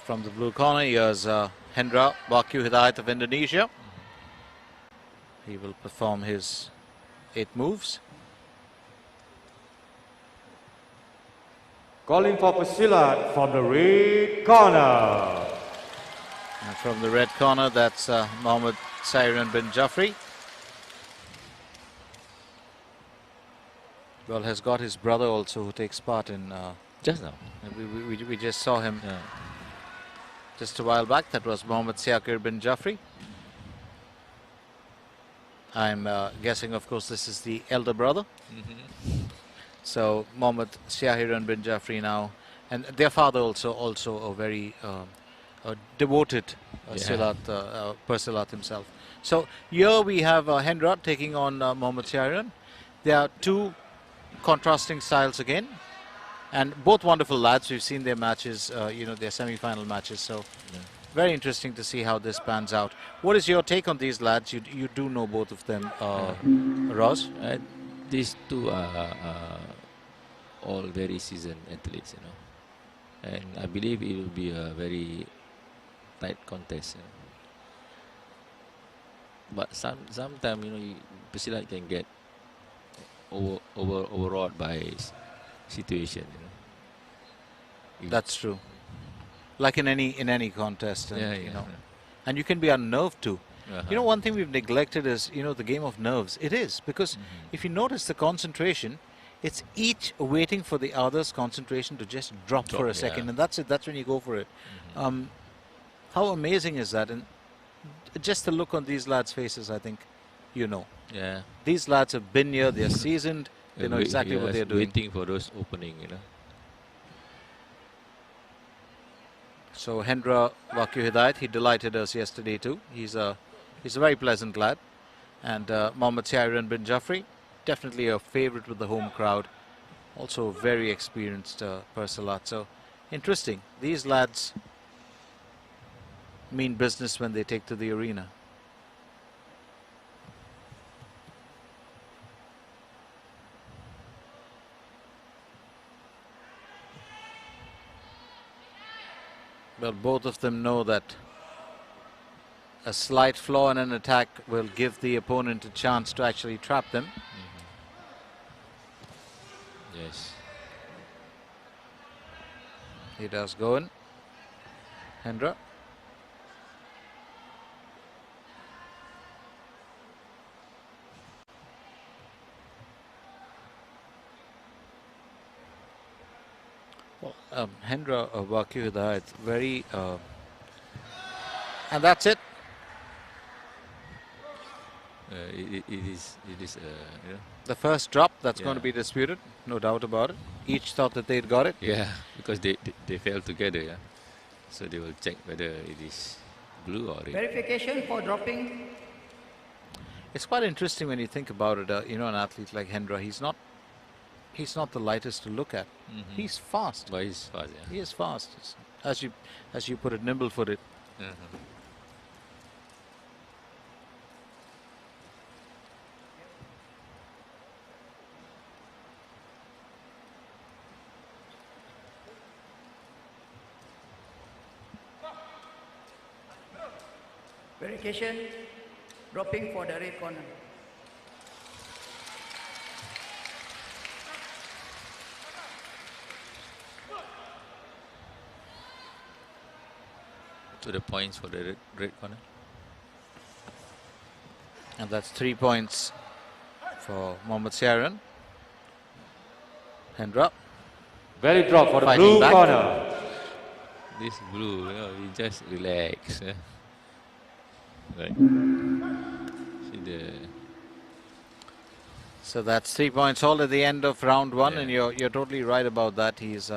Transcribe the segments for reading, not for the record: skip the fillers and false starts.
from the blue corner, here's Hendra Wakyu Hidayat of Indonesia. He will perform his 8 moves. Calling for Pencak Silat from the red corner. And from the red corner, that's MUH SYAHIRAN bin Jafri. Well, has got his brother also who takes part in... just now. We just saw him just a while back. That was MUH SYAHIRAN bin Jafri. I'm guessing, of course, this is the elder brother. So MUH SYAHIRAN bin Jafri now, and their father also a very devoted Silat, Silat himself. So here we have Hendra taking on MUH SYAHIRAN. There are 2 contrasting styles again, and both wonderful lads. We've seen their matches, you know, their semi-final matches. So very interesting to see how this pans out. What is your take on these lads? You do know both of them, Roz? These 2 are all very seasoned athletes, you know, and I believe it will be a very tight contest. You know? But sometimes, you know, Pencak Silat can get overawed by situation. You know? That's true. Like in any contest, and, you know, and you can be unnerved too. You know, one thing we've neglected is, you know, the game of nerves. It is, because if you notice the concentration, it's each waiting for the other's concentration to just drop for a second, and that's it. That's when you go for it. How amazing is that? And just the look on these lads' faces, I think, you know. Yeah. These lads have been here. They're seasoned. They know exactly what they're doing. Waiting for those opening, you know. So Hendra Wakyu Hidayat, he delighted us yesterday too. He's a very pleasant lad. And MUH SYAHIRAN bin Jafri, definitely a favorite with the home crowd. Also very experienced Pencak Silat. So interesting. These lads mean business when they take to the arena. Well, both of them know that a slight flaw in an attack will give the opponent a chance to actually trap them. Yes. He does go in. Hendra. Well, Hendra Wakyu Hidayat, very... and that's it. It is you know. The first drop, that's going to be disputed, no doubt about it. Each thought that they'd got it. Yeah, because they fell together, yeah. So they will check whether it is blue or red. Verification for dropping. It's quite interesting when you think about it. You know, an athlete like Hendra, he's not the lightest to look at. He's fast. But he's fast, yeah. He is fast. As you put it, nimble-footed. Verification. Dropping for the red corner. To the points for the red corner. And that's 3 points for MUH SYAHIRAN. Hendra. Very drop for the Fighting blue back. corner. This blue, you know, you just relax. Right. See the... So that's 3 points all at the end of round 1, and you're totally right about that. He's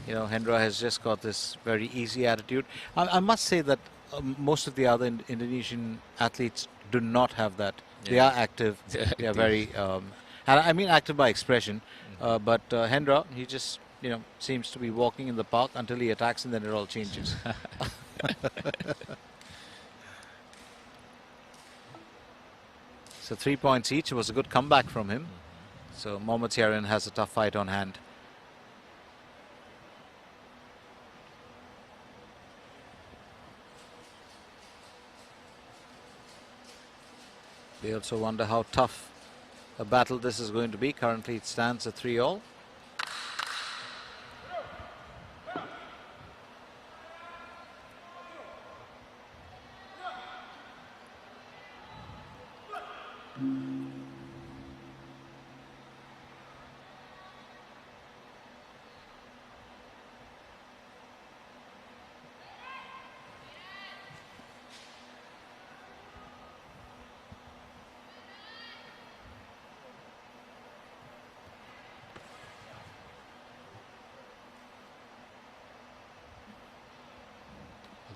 you know, Hendra has just got this very easy attitude. I must say that most of the other Indonesian athletes do not have that. They are active. They are very, and I mean active by expression. But Hendra, he just, you know, seems to be walking in the park until he attacks, and then it all changes. So 3 points each. It was a good comeback from him. So MUH SYAHIRAN has a tough fight on hand. They also wonder how tough a battle this is going to be. Currently it stands at 3-all.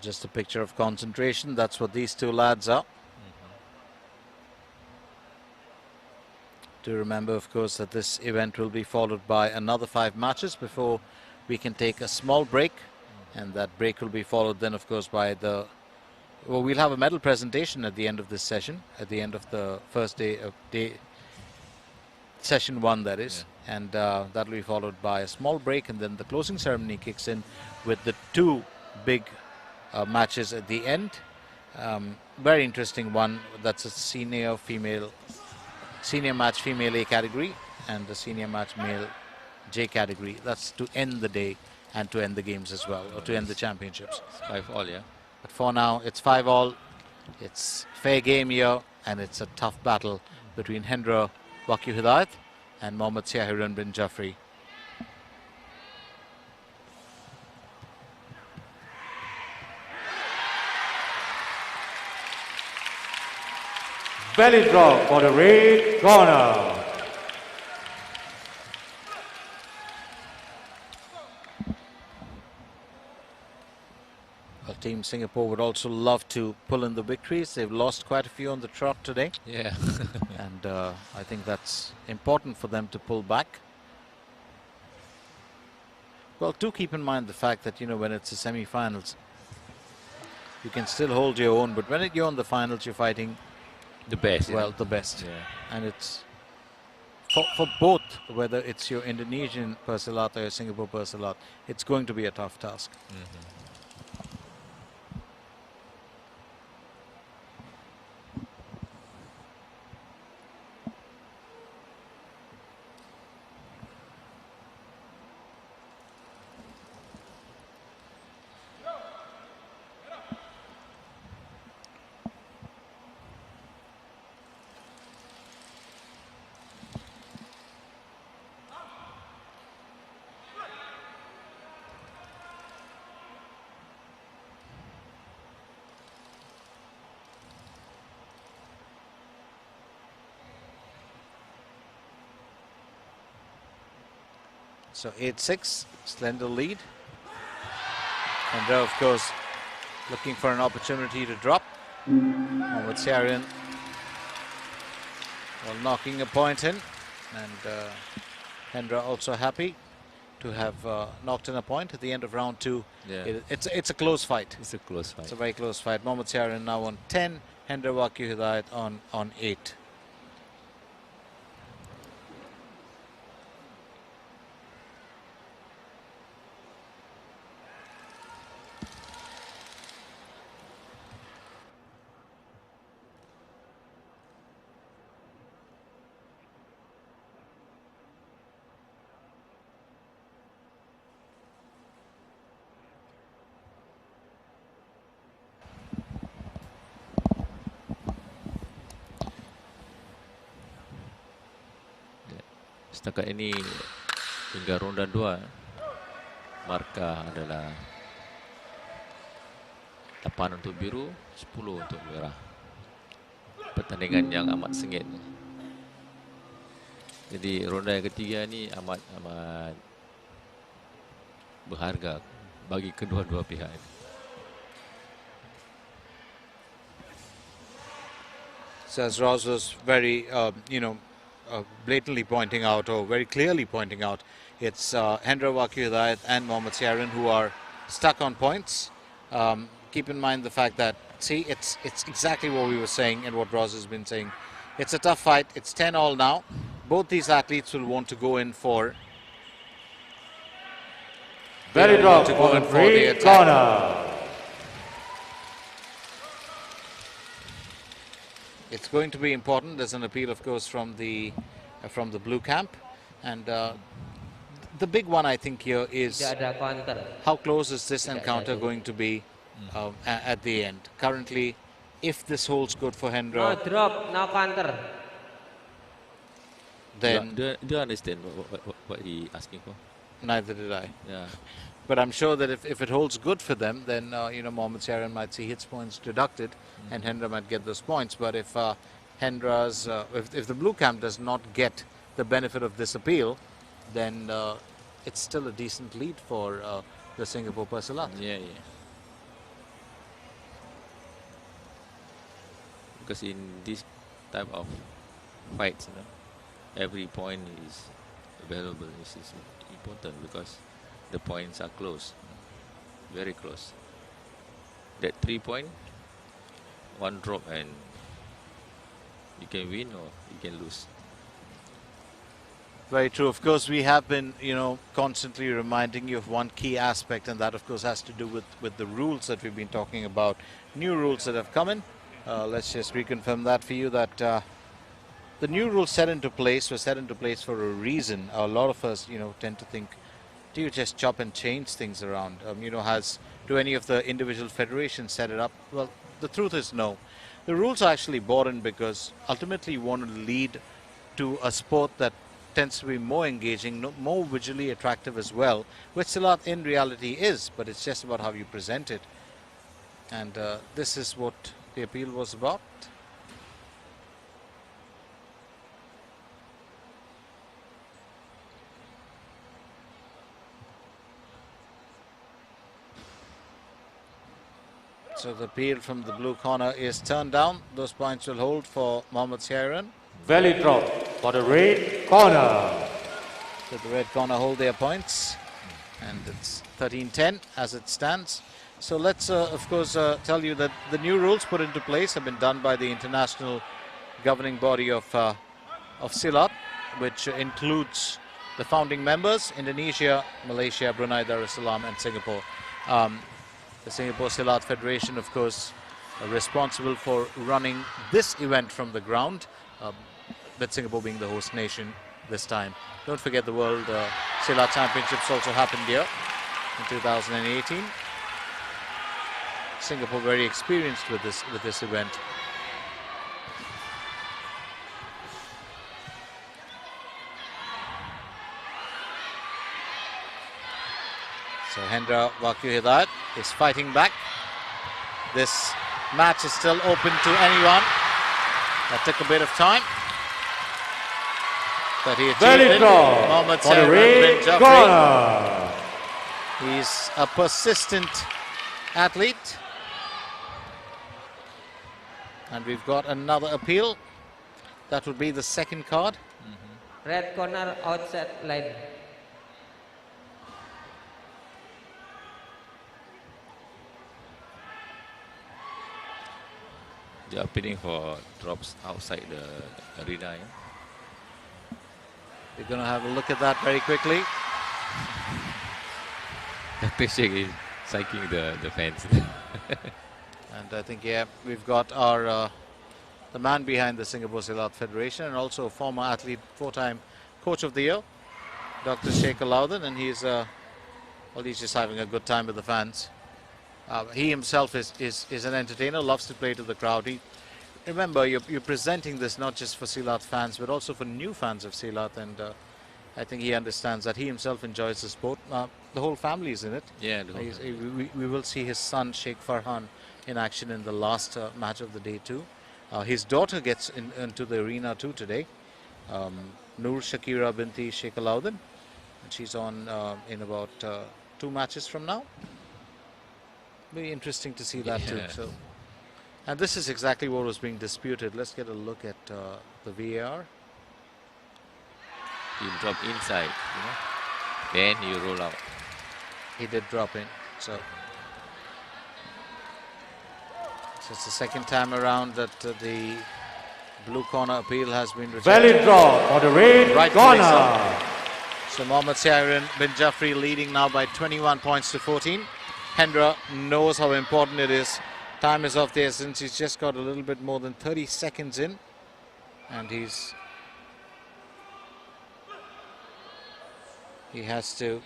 Just a picture of concentration. That's what these two lads are. Do remember, of course, that this event will be followed by another 5 matches before we can take a small break. And that break will be followed then, of course, by the... Well, we'll have a medal presentation at the end of this session, at the end of the first day of session 1, that is. Yeah. And that will be followed by a small break, and then the closing ceremony kicks in with the 2 big matches at the end. Very interesting one. That's a senior match female A category and the senior match male J category. That's to end the day and to end the games as well, or to end the championships. It's 5-all, yeah. But for now, it's 5-all. It's fair game here, and it's a tough battle between HENDRA WAKHYU Hidayat and MUH SYAHIRAN bin Jaffrey. Belly drop for the red corner. Well, Team Singapore would also love to pull in the victories. They've lost quite a few on the trot today. Yeah. And I think that's important for them to pull back. Well, do keep in mind the fact that, you know, when it's the semi-finals, you can still hold your own, but when you're in the finals, you're fighting The best. well, yeah. the best. Yeah. And it's for both, whether it's your Indonesian Persilat or your Singapore Persilat, it's going to be a tough task. So 8-6, slender lead. And of course, looking for an opportunity to drop. MUH SYAHIRAN, well, knocking a point in. And HENDRA also happy to have knocked in a point at the end of round 2. Yeah. It's a close fight. It's a close fight. It's a very close fight. MUH SYAHIRAN now on 10, HENDRA WAKHYU Hidayat on 8. Setakat ini hingga ronda 2 markah adalah 8 untuk biru, 10 untuk merah. Pertandingan yang amat sengit. Jadi ronda yang ketiga ni amat berharga bagi kedua-dua pihak. So as Roz was very, blatantly pointing out, or very clearly pointing out, it's HENDRA WAKHYU Hidayat and MUH SYAHIRAN who are stuck on points. Keep in mind the fact that, see, it's exactly what we were saying and what Roz has been saying. It's a tough fight. It's 10-all now. Both these athletes will want to go in for... Belly drop for the red corner. it's going to be important. There's an appeal, of course, from the blue camp, and the big one I think here is how close is this encounter going to be at the end. Currently, if this holds good for Hendra, drop, now counter. then Do you understand what he asking for? neither did I. Yeah. But I'm sure that if it holds good for them, then Mohammad Syahriran might see hits points deducted, and Hendra might get those points. But if Hendra's, if the blue camp does not get the benefit of this appeal, then it's still a decent lead for the Singapore Silat. Yeah. Because in this type of fights, every point is valuable. This is important because the points are close, very close. That 3 point, one drop, and you can win or you can lose. Very true. Of course, we have been, constantly reminding you of one key aspect, and that, of course, has to do with the rules that we've been talking about. New rules that have come in. Let's just reconfirm that for you, that the new rules set into place were set into place for a reason. A lot of us, tend to think, do you just chop and change things around? Do any of the individual federations set it up? Well, the truth is no. The rules are actually brought in because ultimately you want to lead to a sport that tends to be more engaging, more visually attractive as well, which Silat in reality is, but it's just about how you present it. And this is what the appeal was about. So the appeal from the blue corner is turned down. Those points will hold for Mohammad Syahriran. Belly drop for the red corner. So the red corner hold their points, and it's 13-10 as it stands. So let's, of course, tell you that the new rules put into place have been done by the international governing body of Silat, which includes the founding members: Indonesia, Malaysia, Brunei Darussalam, and Singapore. The Singapore Silat Federation, of course, responsible for running this event from the ground, with Singapore being the host nation this time. Don't forget the World Silat Championships also happened here in 2018. Singapore very experienced with this event. So HENDRA WAKHYU INDONESIA is fighting back. This match is still open to anyone. That took a bit of time, but he achieved it. Mohammad Syahriran bin Jafri. He's a persistent athlete. And we've got another appeal. That would be the second card. Red corner outside line. They are appealing for drops outside the arena. We're going to have a look at that very quickly. Pencak is psyching the fans. And I think, yeah, we've got our the man behind the Singapore Silat Federation, and also a former athlete, 4-time coach of the year, Dr. Sheikh Alauddin, and he's just having a good time with the fans. He himself is an entertainer, loves to play to the crowd. Remember, you're presenting this not just for Silat fans, but also for new fans of Silat, and I think he understands that. He himself enjoys the sport. The whole family is in it. Yeah, we will see his son Sheikh Farhan in action in the last match of the day too. His daughter gets into the arena too today. Noor Shakira binti Sheikh Alauddin, and she's on in about 2 matches from now. Very interesting to see that too. So, and this is exactly what was being disputed. Let's get a look at the VAR. You drop inside, then you roll out. He did drop in. So it's the second time around that the blue corner appeal has been rejected. Belly drop for the red corner. So Mohammad Syahriran bin Jafri leading now by 21 points to 14. HENDRA knows how important it is to Time is of the essence. He's just got a little bit more than 30 seconds in, and he has to.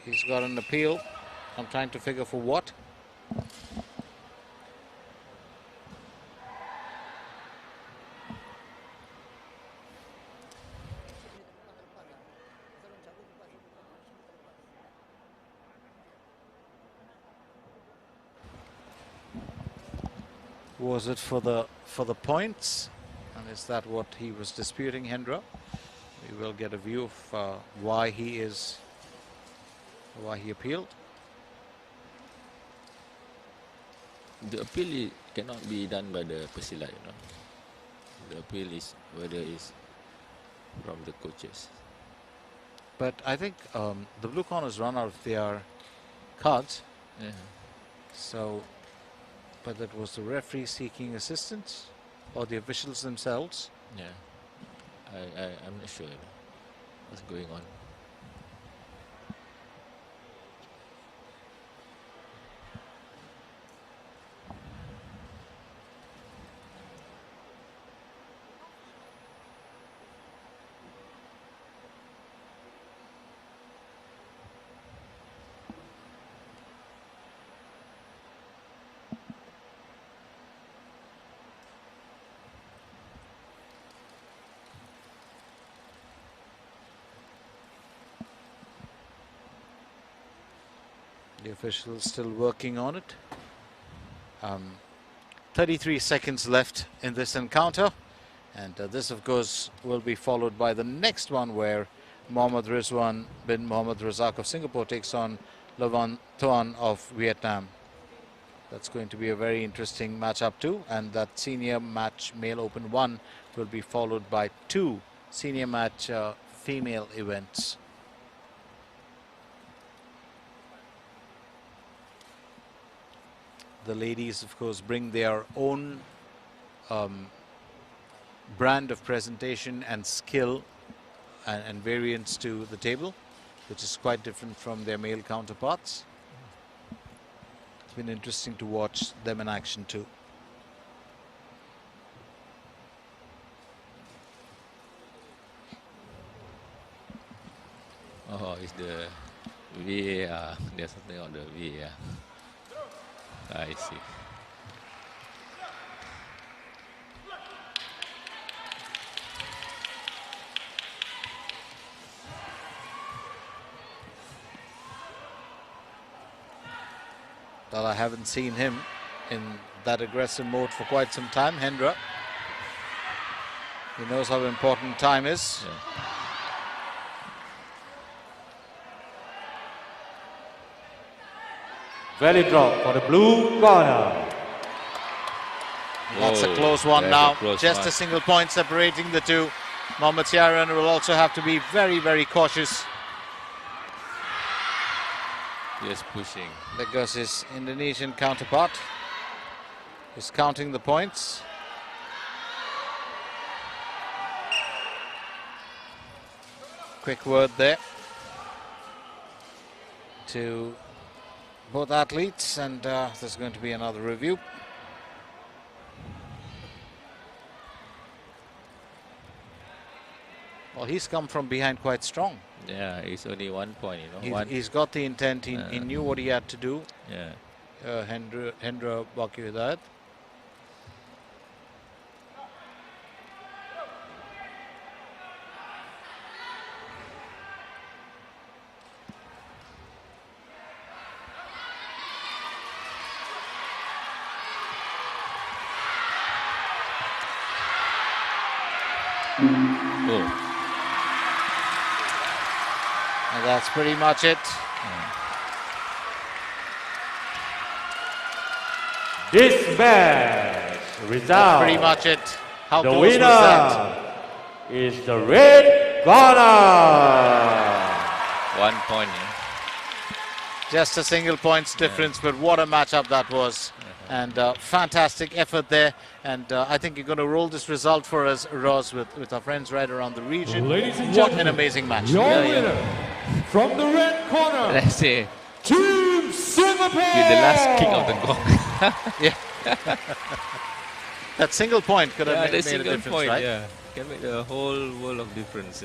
He's got an appeal. I'm trying to figure for what. Was it for the points, and is that what he was disputing, Hendra? We will get a view of why he appealed. The appeal cannot be done by the pesilat, you know. The appeal is whether it's from the coaches. But I think the blue corners run out of their cards. Yeah. So, but that was the referee seeking assistance, or the officials themselves. Yeah. I'm not sure, you know, what's going on. The officials still working on it. 33 seconds left in this encounter, and this of course will be followed by the next one, where Mohammad Rizwan bin Mohammad Razak of Singapore takes on Lavan Tuan of Vietnam. That's going to be a very interesting matchup too, and that senior match male open 1 will be followed by 2 senior match female events. The ladies, of course, bring their own brand of presentation and skill and variance to the table, which is quite different from their male counterparts. It's been interesting to watch them in action too. Oh, it's the VAR. There's something on the VAR. I see. Well, I haven't seen him in that aggressive mode for quite some time, Hendra. He knows how important time is. Yeah. Belly drop for the blue corner. That's a Whoa, close one that's now. a close Just one. a single point separating the two. Mohammad Syahriran will also have to be very, very cautious, Yes, pushing. because his Indonesian counterpart is counting the points. Quick word there to both athletes, and there's going to be another review. Well, he's come from behind quite strong. Yeah, it's only 1 point, you know. He's got the intent. He knew what he had to do. Yeah. Hendra Wakhyu Indonesian. Oh. And that's pretty much it. This match result. That's pretty much it. How The close was that? winner is the red corner. 1 point, yeah. Just a single points difference, but what a matchup that was. And fantastic effort there. And I think you're going to roll this result for us, Roz, with our friends right around the region. Ladies and What gentlemen, an amazing match. Your Yeah, yeah. winner from the red corner, Let's see. Team C. with the last kick of the gong. Yeah. That single point could have Yeah, made the a single difference, point, right? yeah, can make a whole world of difference.